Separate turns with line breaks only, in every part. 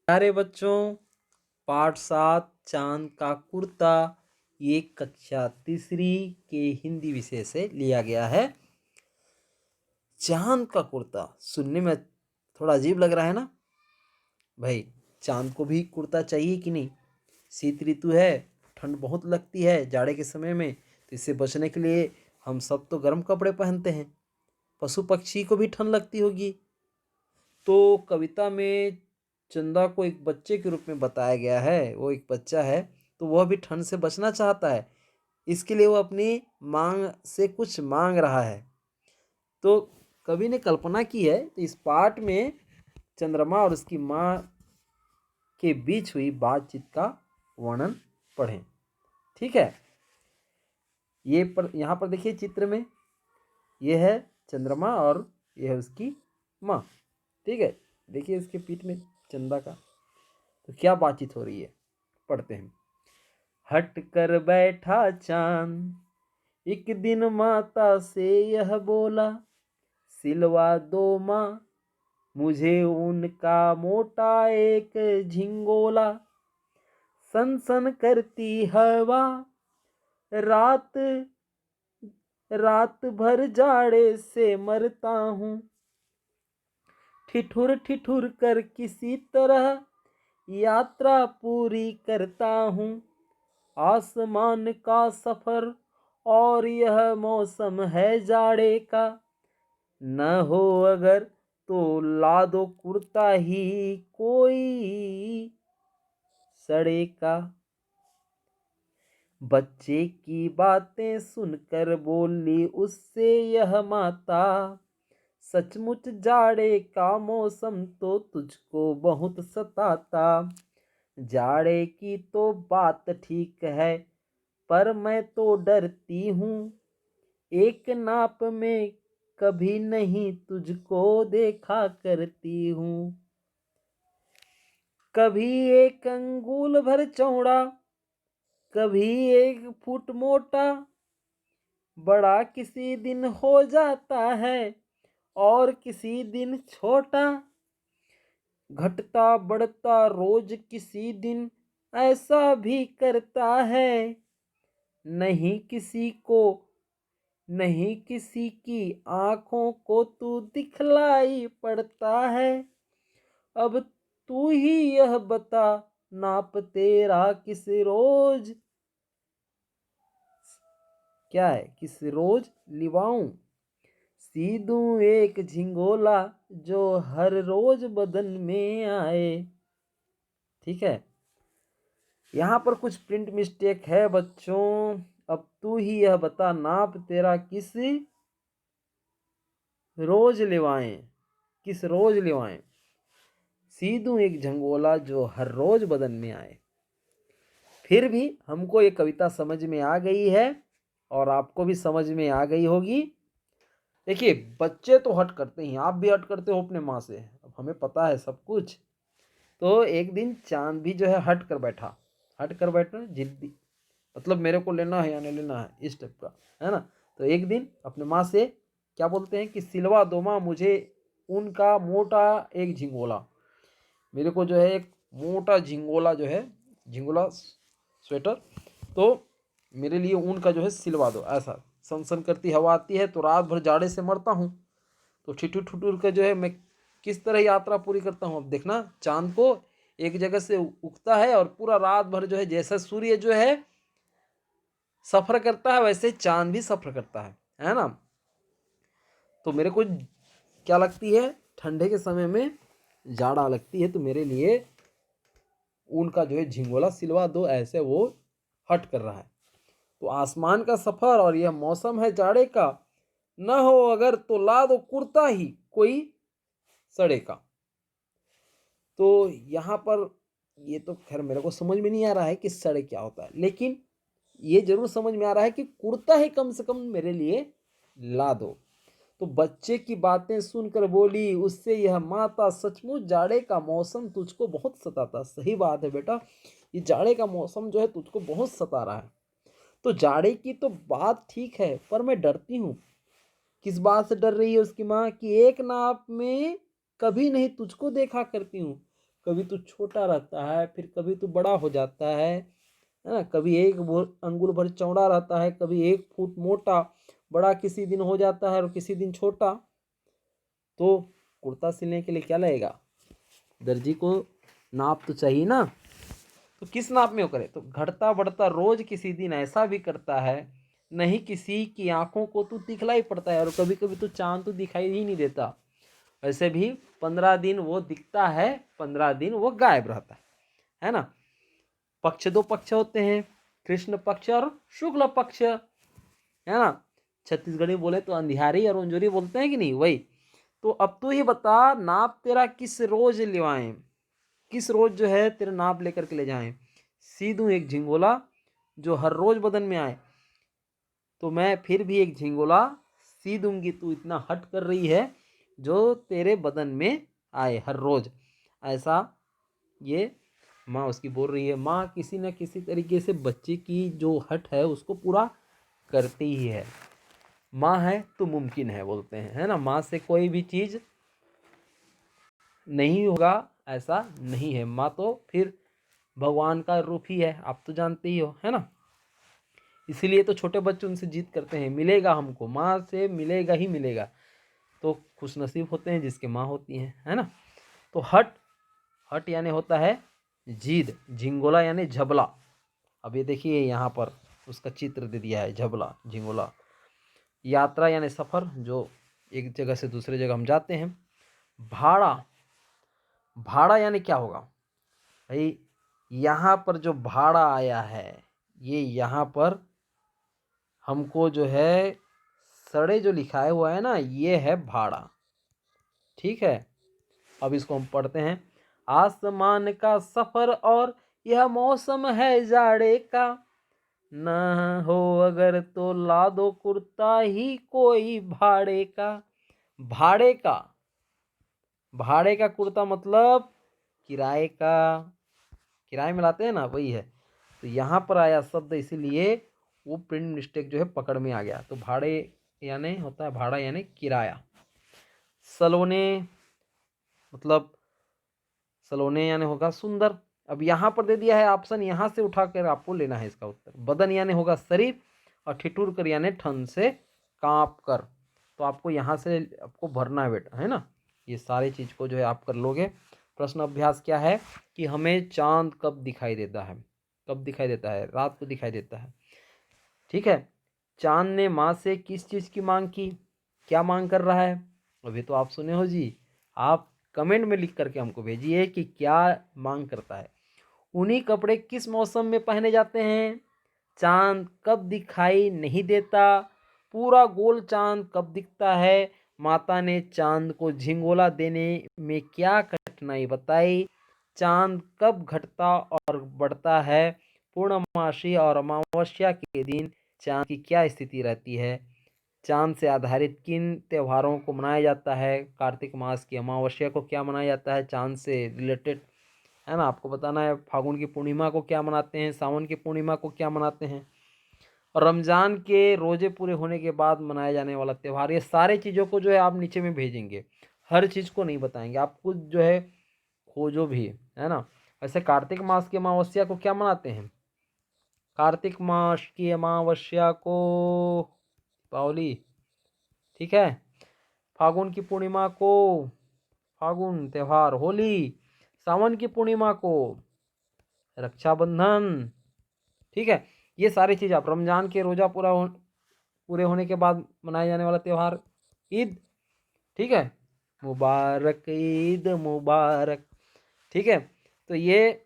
प्यारे बच्चों, पाठ 7 चांद का कुर्ता ये कक्षा तीसरी के हिंदी विषय से लिया गया है। चांद का कुर्ता सुनने में थोड़ा अजीब लग रहा है ना भाई। चांद को भी कुर्ता चाहिए कि नहीं। शीत ऋतु है, ठंड बहुत लगती है जाड़े के समय में, तो इससे बचने के लिए हम सब तो गर्म कपड़े पहनते हैं। पशु पक्षी को भी ठंड लगती होगी। तो कविता में चंदा को एक बच्चे के रूप में बताया गया है। वो एक बच्चा है, तो वह भी ठंड से बचना चाहता है। इसके लिए वो अपनी मांग से कुछ मांग रहा है। तो कवि ने कल्पना की है, तो इस पाठ में चंद्रमा और उसकी माँ के बीच हुई बातचीत का वर्णन पढ़ें। ठीक है, यहाँ पर देखिए चित्र में ये है चंद्रमा और यह है उसकी माँ। ठीक है, देखिए इसके पीठ में चंदा का, तो क्या बातचीत हो रही है पढ़ते हैं। हट कर बैठा चांद एक दिन माता से यह बोला, सिलवा दो माँ मुझे उनका मोटा एक झिंगोला। सन सन करती हवा रात रात भर जाड़े से मरता हूँ। ठिठुर ठिठुर कर किसी तरह यात्रा पूरी करता हूँ। आसमान का सफर और यह मौसम है जाड़े का। न हो अगर तो ला दो कुर्ता ही कोई सड़े का। बच्चे की बातें सुनकर बोली उससे यह माता, सचमुच जाड़े का मौसम तो तुझको बहुत सताता। जाड़े की तो बात ठीक है, पर मैं तो डरती हूँ। एक नाप में कभी नहीं तुझको देखा करती हूँ। कभी एक अंगुल भर चौड़ा, कभी 1 फुट मोटा। बड़ा किसी दिन हो जाता है और किसी दिन छोटा। घटता बढ़ता रोज किसी दिन ऐसा भी करता है। नहीं किसी को नहीं किसी की आंखों को तू दिखलाई पड़ता है। अब तू ही यह बता, नाप तेरा किस रोज क्या है, किस रोज लिवाऊं। सी दूं एक झिंगोला जो हर रोज बदन में आए। ठीक है, यहाँ पर कुछ प्रिंट मिस्टेक है बच्चों। अब तू ही यह बता, नाप तेरा किस रोज लिवाएं, किस रोज लिवाएं। सी दूं एक झंगोला जो हर रोज बदन में आए। फिर भी हमको ये कविता समझ में आ गई है और आपको भी समझ में आ गई होगी। देखिए बच्चे तो हट करते हैं, आप भी हट करते हो अपने माँ से, अब हमें पता है सब कुछ। तो एक दिन चांद भी जो है हट कर बैठना जिद्दी, मतलब मेरे को लेना है या नहीं लेना है, इस टाइप का है ना। तो एक दिन अपने माँ से क्या बोलते हैं कि सिलवा दो माँ मुझे उनका मोटा एक झिंगोला। मेरे को जो है एक मोटा झिंगोला जो है, झिंगोला स्वेटर, तो मेरे लिए ऊन का जो है सिलवा दो। ऐसा सनसन करती हवा आती है तो रात भर जाड़े से मरता हूँ। तो ठिठुर ठुठुर के जो है मैं किस तरह यात्रा पूरी करता हूँ। अब देखना चांद को एक जगह से उगता है और पूरा रात भर जो है, जैसा सूर्य जो है सफर करता है वैसे चांद भी सफर करता है ना। तो मेरे को क्या लगती है, ठंडे के समय में जाड़ा लगती है, तो मेरे लिए उनका जो है झिंगोला सिलवा दो, ऐसे वो हट कर रहा है। तो आसमान का सफर और यह मौसम है जाड़े का। न हो अगर तो ला दो कुर्ता ही कोई सड़े का। तो यहाँ पर ये तो खैर मेरे को समझ में नहीं आ रहा है कि सड़े क्या होता है, लेकिन ये जरूर समझ में आ रहा है कि कुर्ता ही कम से कम मेरे लिए ला दो। तो बच्चे की बातें सुनकर बोली उससे यह माता, सचमुच जाड़े का मौसम तुझको बहुत सताता। सही बात है बेटा, ये जाड़े का मौसम जो है तुझको बहुत सता रहा है। तो जाड़े की तो बात ठीक है, पर मैं डरती हूँ। किस बात से डर रही है उसकी माँ कि एक नाप में कभी नहीं तुझको देखा करती हूँ। कभी तो छोटा रहता है, फिर कभी तो बड़ा हो जाता है ना। कभी एक अंगुल भर चौड़ा रहता है, कभी 1 फुट मोटा, बड़ा किसी दिन हो जाता है और किसी दिन छोटा। तो कुर्ता सिलने के लिए क्या लगेगा, दर्जी को नाप तो चाहिए ना। तो किस नाप में वो करे, तो घटता बढ़ता रोज किसी दिन ऐसा भी करता है, नहीं किसी की आंखों को तो दिखलाई पड़ता है, और कभी कभी तो चांद तो दिखाई ही नहीं देता। वैसे भी 15 दिन वो दिखता है, 15 दिन वो गायब रहता है ना। पक्ष 2 पक्ष होते हैं, कृष्ण पक्ष और शुक्ल पक्ष, है ना। छत्तीसगढ़ी बोले तो अंधियारी और उंजोरी बोलते हैं कि नहीं, वही। तो अब तू ही बता, नाप तेरा किस रोज लिवाएं, किस रोज जो है तेरा नाप लेकर के ले जाएं। सी दूं एक झिंगोला जो हर रोज बदन में आए। तो मैं फिर भी एक झिंगोला सी दूंगी, तू इतना हट कर रही है, जो तेरे बदन में आए हर रोज। ऐसा ये माँ उसकी बोल रही है। माँ किसी न किसी तरीके से बच्चे की जो हट है उसको पूरा करती ही है। माँ है तो मुमकिन है बोलते हैं, है ना। माँ से कोई भी चीज़ नहीं होगा ऐसा नहीं है। माँ तो फिर भगवान का रूप ही है, आप तो जानते ही हो, है ना। इसीलिए तो छोटे बच्चे उनसे जिद करते हैं, मिलेगा हमको, माँ से मिलेगा ही मिलेगा। तो खुशनसीब होते हैं जिसके माँ होती हैं, है ना। तो हट, हट यानी होता है जिद, झिंगोला यानी झबला। अब ये देखिए यहाँ पर उसका चित्र दे दिया है, झबला झिंगोला। यात्रा यानी सफ़र, जो एक जगह से दूसरे जगह हम जाते हैं। भाड़ा, भाड़ा यानी क्या होगा भाई, यहाँ पर जो भाड़ा आया है, ये यहाँ पर हमको जो है सड़े जो लिखाया हुआ है ना, ये है भाड़ा। ठीक है, अब इसको हम पढ़ते हैं। आसमान का सफ़र और यह मौसम है जाड़े का, न हो अगर तो ला दो कुर्ता ही कोई भाड़े का। भाड़े का, भाड़े का कुर्ता मतलब किराए का, किराए में लाते हैं ना, वही है। तो यहाँ पर आया शब्द, इसीलिए वो प्रिंट मिस्टेक जो है पकड़ में आ गया। तो भाड़े यानी होता है भाड़ा यानी किराया। सलोने मतलब सलोने यानी होगा सुंदर। अब यहाँ पर दे दिया है ऑप्शन, यहाँ से उठा कर आपको लेना है इसका उत्तर। बदन यानी होगा शरीर, और ठिठुर कर यानी ठंड से कांप कर। तो आपको यहाँ से आपको भरना है बेटा, है ना। ये सारी चीज़ को जो है आप कर लोगे। प्रश्न अभ्यास क्या है कि हमें चांद कब दिखाई देता है, कब दिखाई देता है, रात को दिखाई देता है। ठीक है, चांद ने माँ से किस चीज़ की मांग की, क्या मांग कर रहा है, अभी तो आप सुने हो जी। आप कमेंट में लिख करके हमको भेजिए कि क्या मांग करता है। उन्हीं कपड़े किस मौसम में पहने जाते हैं, चांद कब दिखाई नहीं देता, पूरा गोल चांद कब दिखता है, माता ने चांद को झिंगोला देने में क्या कठिनाई बताई, चांद कब घटता और बढ़ता है, पूर्णमासी और अमावस्या के दिन चांद की क्या स्थिति रहती है, चांद से आधारित किन त्योहारों को मनाया जाता है, कार्तिक मास की अमावस्या को क्या मनाया जाता है चांद से रिलेटेड, है ना। आपको बताना है फागुन की पूर्णिमा को क्या मनाते हैं, सावन की पूर्णिमा को क्या मनाते हैं, और रमज़ान के रोज़े पूरे होने के बाद मनाया जाने वाला त्यौहार। ये सारे चीज़ों को जो है आप नीचे में भेजेंगे, हर चीज़ को नहीं बताएंगे, आप कुछ जो है खोजो भी, है ना। ऐसे कार्तिक मास की अमावस्या को क्या मनाते हैं, कार्तिक मास की अमावस्या को पावली, ठीक है। फागुन की पूर्णिमा को फागुन त्यौहार होली, सावन की पूर्णिमा को रक्षाबंधन, ठीक है। ये सारी चीज़ आप रमज़ान के रोज़ा पूरे होने के बाद मनाए जाने वाला त्यौहार ईद, ठीक है। मुबारक ईद मुबारक, ठीक है। तो ये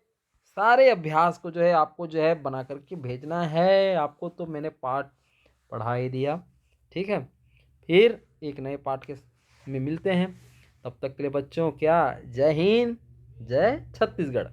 सारे अभ्यास को जो है आपको जो है बना करके भेजना है। आपको तो मैंने पाठ पढ़ा ही दिया, ठीक है। फिर एक नए पाठ के में मिलते हैं, तब तक के लिए बच्चों क्या, जय हिंद, जय छत्तीसगढ़।